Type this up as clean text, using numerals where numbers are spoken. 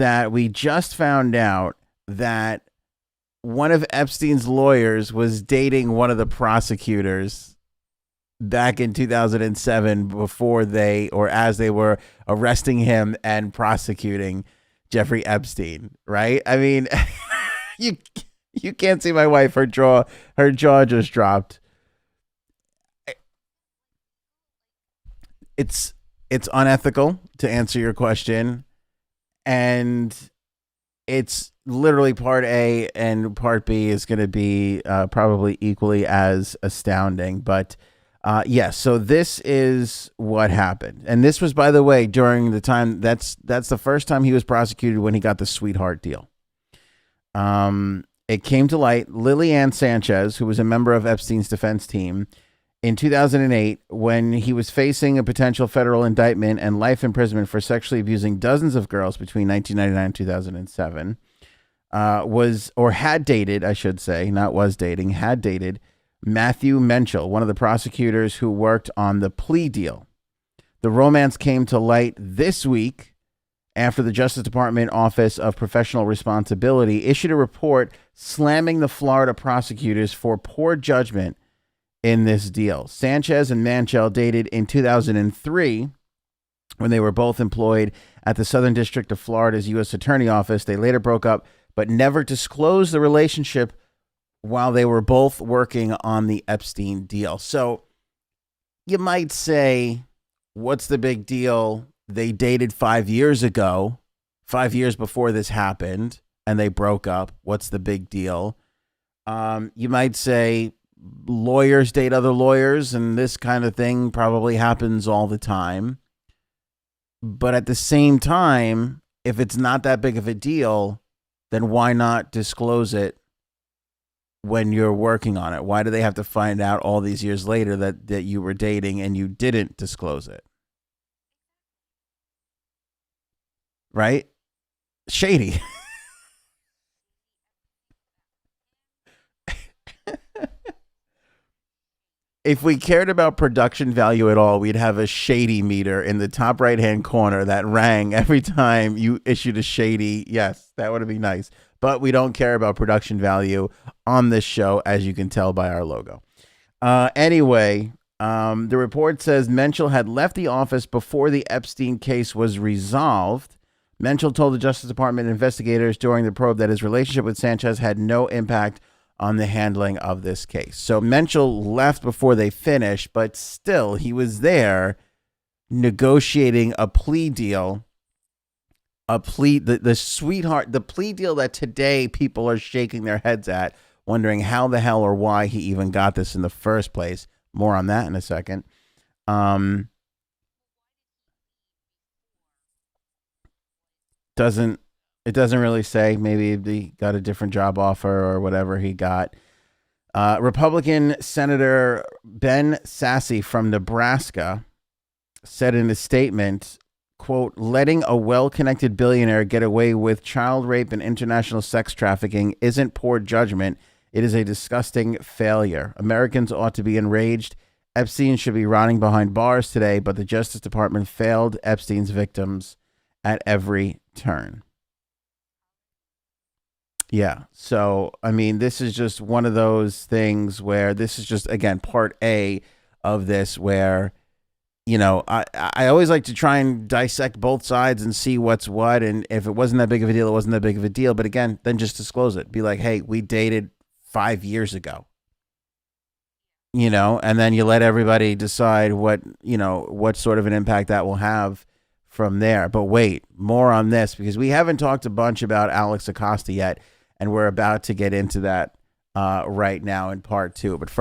that we just found out that one of Epstein's lawyers was dating one of the prosecutors back in 2007 before they, or as they were arresting him and prosecuting Jeffrey Epstein, right? I mean, you you can't see my wife. Her jaw just dropped. It's unethical, to answer your question, and it's literally part A, and part B is going to be probably equally as astounding. But yes, so this is what happened, and this was, by the way, during the time that's the first time he was prosecuted, when he got the sweetheart deal. It came to light Lillian Sanchez, who was a member of Epstein's defense team, in 2008, when he was facing a potential federal indictment and life imprisonment for sexually abusing dozens of girls between 1999 and 2007, was, or had dated, I should say, not was dating, had dated Matthew Menchel, one of the prosecutors who worked on the plea deal. The romance came to light this week after the Justice Department Office of Professional Responsibility issued a report slamming the Florida prosecutors for poor judgment in this deal. Sanchez and Menchel dated in 2003 when they were both employed at the Southern District of Florida's U.S. Attorney Office. They later broke up, but never disclosed the relationship while they were both working on the Epstein deal. So you might say, what's the big deal? They dated 5 years ago, 5 years before this happened, and they broke up. What's the big deal? You might say, lawyers date other lawyers, and this kind of thing probably happens all the time. But at the same time, if it's not that big of a deal, then why not disclose it when you're working on it? Why do they have to find out all these years later that you were dating and you didn't disclose it? Right? Shady. If we cared about production value at all, we'd have a shady meter in the top right-hand corner that rang every time you issued a shady. Yes, that would be nice. But we don't care about production value on this show, as you can tell by our logo. Anyway, the report says Menchel had left the office before the Epstein case was resolved. Menchel told the Justice Department investigators during the probe that his relationship with Sanchez had no impact on the handling of this case. So Menchel left before they finished, but still he was there negotiating a plea deal, the plea deal that today people are shaking their heads at, wondering how the hell or why he even got this in the first place. More on that in a second. It doesn't really say. Maybe he got a different job offer or whatever he got. Republican Senator Ben Sasse from Nebraska said in a statement, quote, letting a well-connected billionaire get away with child rape and international sex trafficking isn't poor judgment. It is a disgusting failure. Americans ought to be enraged. Epstein should be rotting behind bars today, but the Justice Department failed Epstein's victims at every turn. Yeah. So, I mean, this is just one of those things where this is just, again, part A of this where, you know, I always like to try and dissect both sides and see what's what. And if it wasn't that big of a deal, it wasn't that big of a deal. But again, then just disclose it. Be like, hey, we dated 5 years ago. You know, and then you let everybody decide what sort of an impact that will have from there. But wait, more on this, because we haven't talked a bunch about Alex Acosta yet, and we're about to get into that right now in part two. But first,